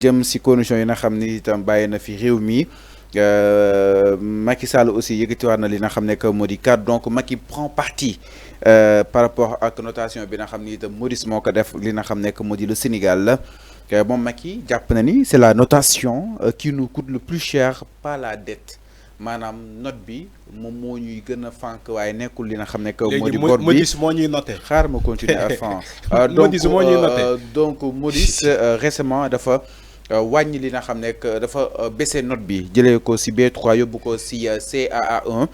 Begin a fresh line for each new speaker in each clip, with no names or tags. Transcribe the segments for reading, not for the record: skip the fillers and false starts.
jëm si conditions yi nga xam ni itam bàyyi na fi réew mi Macky Sall aussi yëkkatiwaat na li nga xam ne que moo di cadre donc Macky prend parti par rapport ak notation bi nga xam ni itam Moody's moo ko def li nga xam ne que moo di le Sénégal la moom Macky jàpp na ni c'est la notation qui nous coûte le plus cher, pas la dette. Maanaam note bi moom moo ñuy gën a fànk waaye nekkul li nga xam ne que moo di bor bi
Moody's moo ñuy noté
xaar ma continuer à fond
Moody's moo ñuy noté
donc Moody's récemment dafa wàññi li nga xam ne que dafa baissé note bi jëlee ko si B3 yóbbu ko si CAA1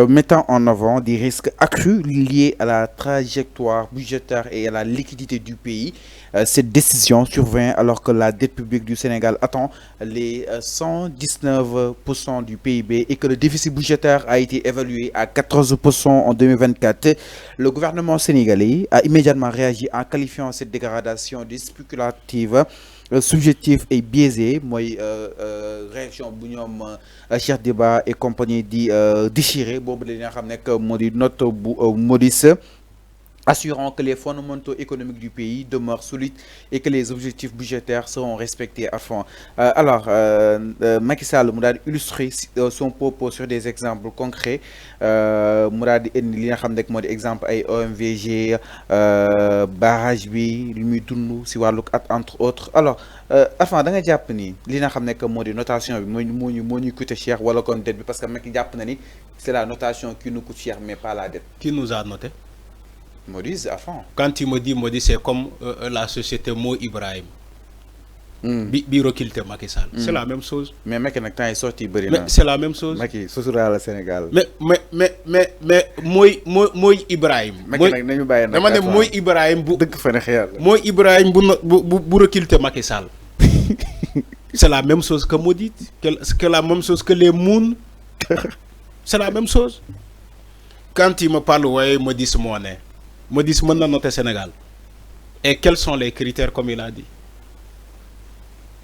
mettant en avant des risques accrus liés à la trajectoire budgétaire et à la liquidité du pays. Cette décision survient alors que la dette publique du Sénégal atteint les 119% du PIB et que le déficit budgétaire a été évalué à 14% en 2024. Le gouvernement sénégalais a immédiatement réagi en qualifiant cette dégradation de spéculative, subjectif et biaisé. Moi réaction bu ñoom Cheikh Diba et compagnie di déchiré boobu la nga xam nekk moo di note bu Moody's assurant que les fondamentaux économiques du pays demeurent solides et que les objectifs budgétaires seront respectés à fond. Alors, Macky Sall mu daal di illustrer son propos sur des exemples concrets mu daal di indi li nga xam ne moo di exemple ay OMVG barrage bi li muy dund si wàllu at entre autres. Alors Arfan da nga jàpp ni li nga xam ne moo di notation bi moo ñuy coûter cher wala kon dette bi parce que Macky jàpp na ni c'est la notation qui nous coûte cher mais pas la dette.
Qui nous a noté?
Moody's à fond.
Quand il me dit Moody's, c'est comme la société Mo Ibrahim. Bi recruté Macky Sall. C'est la même chose.
Mais Macky nag temps yi sorti bëri
mais
na.
c'est la même chose.
Macky sosura la Sénégal.
mais mooy Ibrahim.
Macky nag nañu bàyyi nag
dama ne mooy Ibrahim bu
dëgg fa ne xeer la.
mooy Ibrahim bu recruté Macky Sall. C'est la même chose que Moody's, que la même chose que les Moon. C'est la même chose. Quand il me parle, ouais, Moody's moo ne. Moody's mën na noter Sénégal. Et quels sont les critères comme il a dit?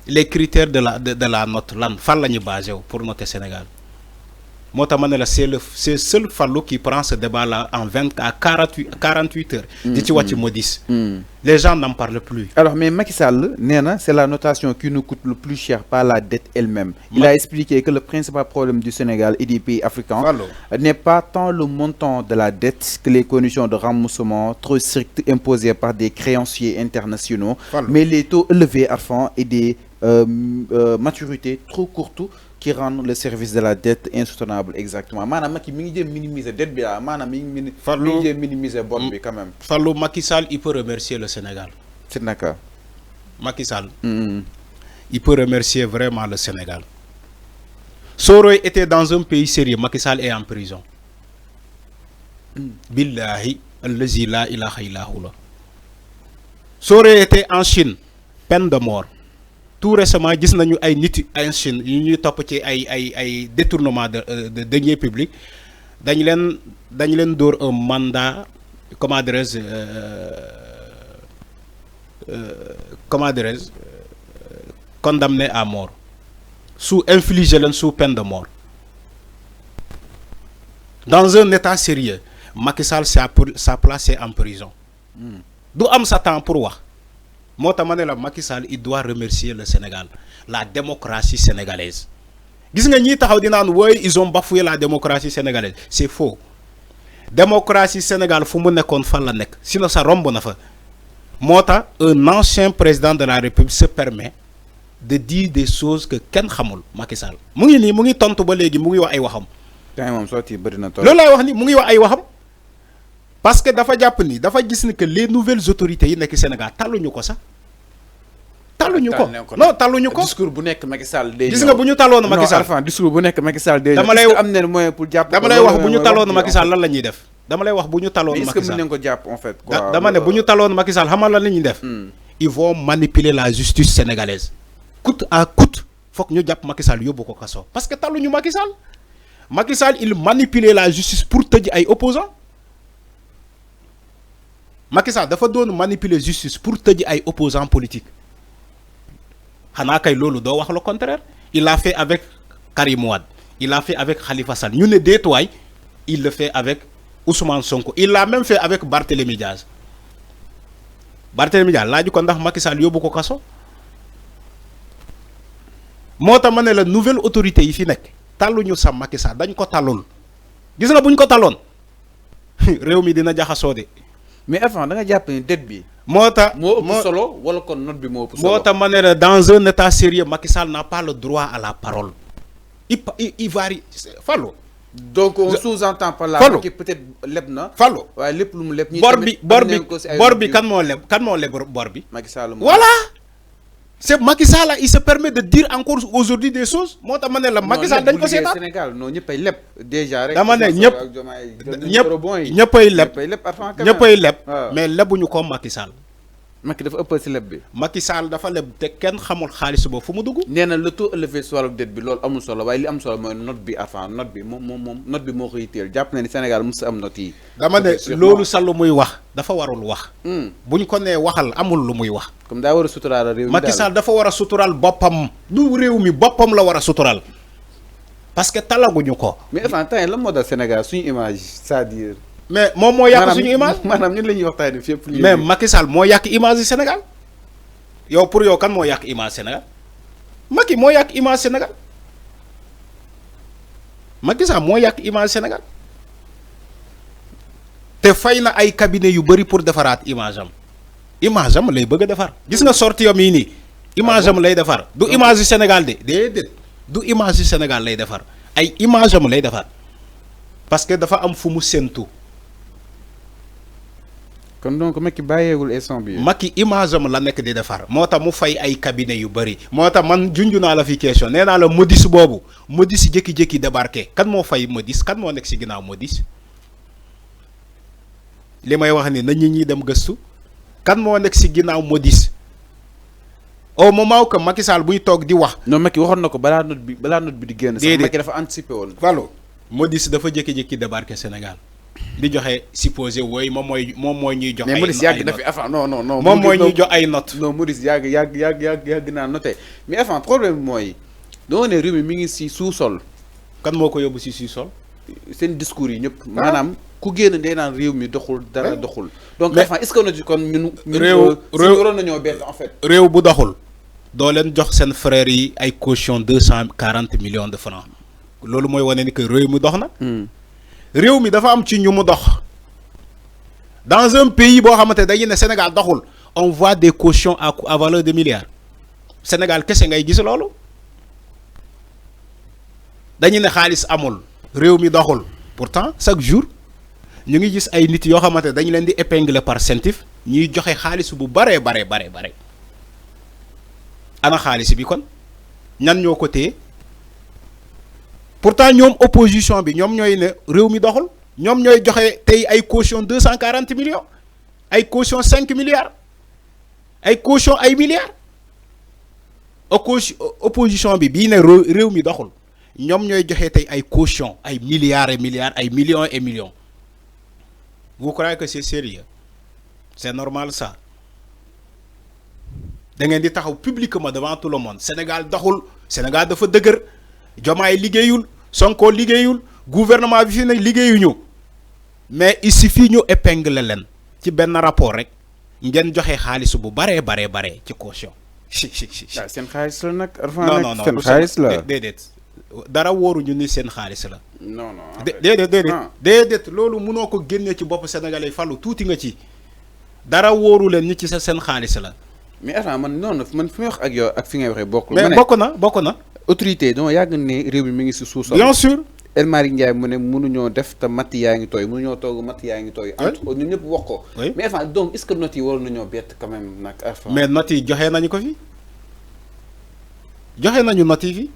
Les critères de la note lan fan la ñu basé pour noter Sénégal. Moo tax ma ne la c'est seul Fallou qui prend ce débat là en 20 à 48 heures. di ci wàcc Moody's. Les gens n'en parlent plus.
Alors mais Macky Sall nee na c'est la notation qui nous coûte le plus cher, pas la dette elle-même. Il a expliqué que le principal problème du Sénégal et des pays africains n'est pas tant le montant de la dette que les conditions de remboursement trop strictes imposées par des créanciers internationaux, mais les taux élevés à fond et des maturités trop courtes qui rendent le service de la dette insoutenable. Exactement. Maanaam Macky mi ngi jëm minimiser dette bi la maanaam mi ngi jëm minimiser bor bi quand même.
Fallou, Macky Sall il peut remercier le Sénégal.
C'est naka.
Macky Sall. Il peut remercier vraiment le Sénégal. Soroy était dans un pays sérieux, Macky Sall est en prison. Billahi allazi la ilaha illa huwa. Soroy était en Chine, peine de mort. Tout récemment gis nañu ay nit en Chine yu ñuy topp ci ay détournement de deniers publics dañ leen dóor un mandat comment dirais-je condamné à mort infligé leen sous peine de mort. Dans un état sérieux Macky Sall sa place est en prison. Du am sa temps pour wax. Moo tax ma ne la Macky Sall il doit remercier le Sénégal, la démocratie sénégalaise. Gis nga ñi taxaw di naan woy ils ont bafoué la démocratie sénégalaise, c'est faux. Démocratie Sénégal fu mu nekkoon fan la nekk sinon ça romb na fa. Moo tax un ancien président de la République se permet de dire des choses que kenn xamul. Macky Sall mu ngi nii mu ngi tontu ba léegi mu ngi wax ay waxam.
Temps moom sotti bëri na trop.
Loolu laay wax ni mu ngi wax ay waxam. Parce que dafa jàpp ni dafa gis ni que les nouvelles autorités yi nekk Sénégal talluñu ko sax. talluñu ko non talluñu ko.
discours bu nekk Macky Sall day
gis nga bu ñu talloon Macky Sall
non discours bu nekk Macky Sall day
dama lay
am na moyen pour jàpp.
dama lay wax bu ñu talloon Macky Sall lan la ñuy def. dama lay wax bu ñu talloon Macky Sall
est-ce que mën nañu ko jàpp en fait. quoi
dama ne bu ñu talloon Macky Sall xamal lan la ñuy def. Ils vont manipuler la justice sénégalaise. Coûte à coûte foog ñu jàpp Macky Sall yóbbu ko kaso parce que talluñu Macky Sall. Macky Sall il manipulait la justice pour tëj ay opposants. Macky Sall dafa doon manipuler justice pour tëj ay opposants politiques. Xanaa kay loolu doo wax le contraire. Il l'a fait avec Karim Wade. Il l'a fait avec Khalifa Sall. ñu ne déetuwaay il le fait avec Ousmane Sonko. Il l'a même fait avec Barthélémy Diaz. Barthélémy Diaz laaju ko ndax Macky Sall yóbbu ko kaso. moo tax ma ne la nouvelle autorité yi fi nekk tàlluñu sa Macky Sall dañ ko tàllul gis nga buñ ko tàlloon réew mi dina jaxasoo de.
mais avant da nga jàpp ni dette bi.
moo tax
moo ëpp solo wala kon note bi moo ëpp solo.
moo tax ma ne la dans un état sérieux Macky Sall n'a pas le droit à la parole. il varie Fallou.
donc on sous-entend par là.
Fallou
Macky peut-être leb na.
Fallou
waaye lépp lu mu leb.
bor bi kan moo leb bor bi.
Macky Sall
voilà. c'est Macky Sall il se permet de dire encore aujourd'hui des choses moo tax ma ne la Macky Sall dañ ko seetaan
Sénégal non ñëppay leb déjà rek.
dama ne ñëppay leb mais lebuñu ko Macky Sall.
Macky dafa ëppal si leb bi.
Macky Sall dafa leb te kenn xamul xaalis boobu fu mu dugg.
nee na le taux élevé si wàllu dette bi loolu amul solo waaye li am solo mooy note bi avant note bi moom note bi moo koy teel jàpp na ni Sénégal mos am note yi.
dama ne loolu sax lu muy wax dafa warul wax. buñ ko nee waxal amul lu muy wax.
comme daa war a suturaal réew mi
Macky Sall dafa war a suturaal boppam. du réew mi boppam la war a suturaal parce que talaguñu ko.
mais avant temps lan moo dal Sénégal suñu image c'est-à-dire.
mais moom moo yàq suñu image
maanaam ñun la ñuy waxtaanee fépp.
mais Macky Sall moo yàq image du Sénégal yow pour yow kan moo yàq image Sénégal Macky moo yàq image Sénégal Macky Sall moo yàq image Sénégal te fay na ay cabinet yu bëri pour defaraat image am lay bëgg a defar. gis nga sortie yam yi nii image am lay defar du image du Sénégal de déedéet du image du Sénégal lay defar ay image am lay defar parce que dafa am fu mu séntu.
kon donc Macky bàyyeegul instant bi.
Macky image am la nekk di defar moo tax mu fay ay cabinet yu bëri moo tax man junj naa la fi question nee naa la Modis boobu Modis jékki-jékki débarqué kan moo fay Modis kan moo nekk si ginnaaw Modis li may wax ni na ñi dem gëstu kan moo nekk si ginnaaw Modis au moment que Macky Sall buy toog di wax.
non Macky waxoon na ko balaa note bi di génn. sax Macky dafa anticipé woon.
Fallou Modis dafa jékki-jékki débarqué Sénégal. di joxe supposé wooy moom mooy ñuy jox.
ay Modis yàgg na fi avant non.
moom mooy ñuy jox ay notes.
non Modis yàgg naa noté mais avant problème mooy doo ne réew mi ngi si sous-sol.
kan moo ko yóbbu si sous-sol.
seen discours yi ñëpp. maanaam ku génn day naan réew mi doxul dara doxul. donc enfin est-ce que na ci kon ñun.
réew
waroon nañoo bett en fait.
réew bu doxul. doo leen jox seen frères yi ay caution 240 millions de francs loolu mooy wane ni que réew mi dox na. réew mi dafa am ci ñu mu dox dans un pays boo xamante dañuy ne Sénégal doxul on voit des cautions à valeur de milliards Sénégal kese ngay gis loolu dañu ne xaalis amul réew mi doxul pourtant chaque jour ñu ngi gis ay nit yoo xamante dañu leen di épingler par CENTIF ñuy joxe xaalis bu bare ana xaalis bi kon ñan ñoo ko téye pourtant ñoom opposition bi ñoom ñooy ne réew mi doxul ñoom ñooy joxe tey ay caution 240 millions ay caution 5 milliards ay caution ay milliards opposition bi bii ne réew mi doxul ñoom ñooy joxe tey ay caution ay milliards et milliards ay millions et millions vous croyez que c'est sérieux c'est normal ça da ngeen di taxaw publiquement devant tout le monde Sénégal doxul Sénégal dafa dëgër Diomaye liggéeyul Sonko liggéeyul gouvernement bi fi ne liggéeyuñu mais il suffit ñu épingler leen ci benn rapport rek ngeen joxe xaalis bu bare ci caution.
seen xaalis la nag.
non
seen xaalis la
déedéet dara wóoruñu ni seen xaalis la.
non
déedéet loolu mënoo ko génne ci bopp sénégalais Fallou tuuti nga ci dara wóoru leen ni ci seen xaalis la.
mais attends man fi may wax ak yow ak fi ngay waxee bokkul.
mais bokk na.
autorité doo yàgg ne réew mi mi ngi si sous-sol.
bien sûr.
El Malick Ndiaye mu ne mënuñoo def te matt yaa ngi tooy mënuñoo toog matt yaa ngi tooy. ñun ñëpp wax ko. mais enfin donc est-ce que notes yi waroon nañoo bett quand même nag.
mais notes yi joxe nañu ko fi joxe nañu notes yi fi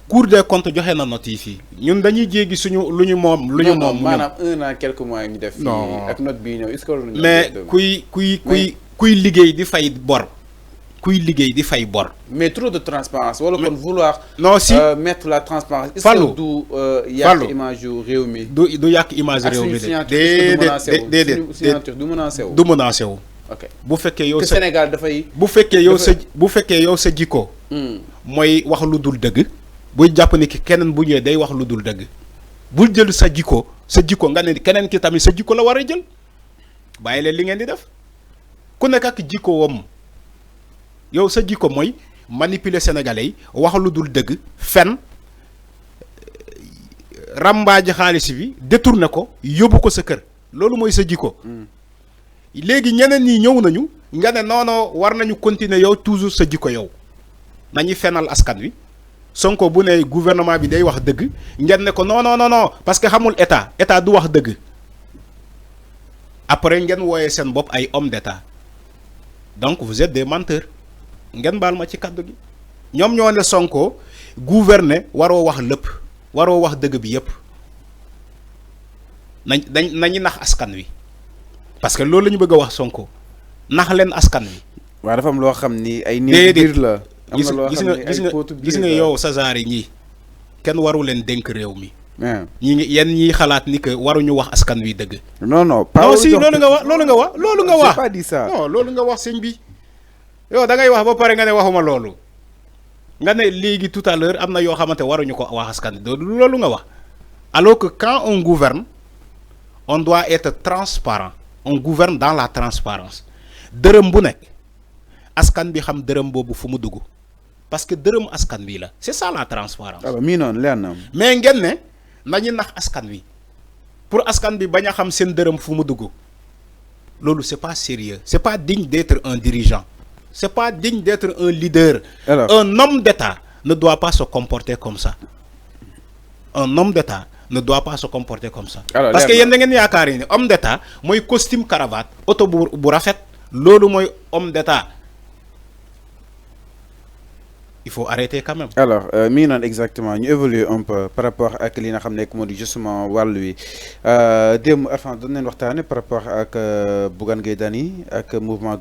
Cour des comptes joxe na notes yi fii ñun dañuy jéggi suñu lu ñu moom.
maanaam 1 an quelques mois ñu def.
non
ak note bii ñëw est-ce que waroon nañoo
mais kuy liggéey di fay bor. kuy liggéey di fay bor.
mais trop de transparence wala kon vouloir.
non si
mettre la transparence.
Fallou
est-ce que du yàq image yu réew mi.
du yàq image réew mi de. déedéet
signature du menacé wu.
du menacé wu.
ok
bu fekkee yow
sa Sénégal dafay.
bu fekkee yow sa jikko. mooy wax lu dul dëgg. buy jàpp ni ki keneen bu ñëwee day wax lu dul dëgg. bul jël sa jikko nga ne keneen ki tamit sa jikko la war a jël bàyyi leen li ngeen di def ku nekk ak jikko wam yow sa jikko mooy manipuler sénégalais wax lu dul deug fen rambaaji xaalis bi détourné ko yóbbu ko sa kër loolu mooy sa jikko léegi ñeneen ñi ñëw nañu nga ne non non war nañu continuer yow toujours sa jikko yow nañu fenal askan wi Sonko bu ne gouvernement bi day wax dëgg ngeen ne ko non non non non parce que xamul état du wax dëgg après ngeen wooyee seen bopp ay homme d'état donc vous êtes des menteurs ngeen baal ma ci kaddu gi ñoom ñoo ne Sonko gouverner waroo wax lépp waroo wax dëgg bi yépp nañu nax askan wi parce que loolu la ñu bëgg a wax Sonko nax leen askan wi.
waaw dafa am loo xam ni ay. néew biir la am na loo
gis
xam ni ay pootu biir la
gis nga yow sa genre ñii kenn waru leen dénk réew mi.
ñi
ngi yenn ñiy xalaat ni que waruñu wax askan wi dëgg.
non non
non si loolu nga wax loolu nga wax loolu nga wax.
j'ai pas dit ça.
non loolu nga wax sëñ bi yow da ngay wax ba pare nga ne waxuma loolu nga ne léegi tout à l'heure am na yoo xamante waruñu ko wax askan wi loolu nga wax alors que quand on gouverne on doit être transparent on gouverne dans la transparence dërëm bu nekk askan bi xam dërëm boobu fu mu dugg parce que dërëm askan bi la c'est ça la transparence.
alors mii noonu leer na.
mais ngeen ne nañu nax askan wi pour askan bi bañ a xam seen dërëm fu mu dugg loolu c'est pas sérieux c'est pas digne d'être un dirigeant c'est pas digne d'être un leader.
Alors,
un homme d'État ne doit pas se comporter comme ça un homme d'État ne doit pas se comporter comme ça.
Alors,
parce que yéen da ngeen yaakaar ni homme d'État mooy costume cravate auto bu rafet loolu mooy homme d'État. Il faut arrêter quand même.
Alors, non exactement, ñu évoluer un peu par rapport à li nga xam ne moo di justement wàllu wi démb enfin doon nañ waxtaane par rapport ak Bougane Gueye Dany ak mouvement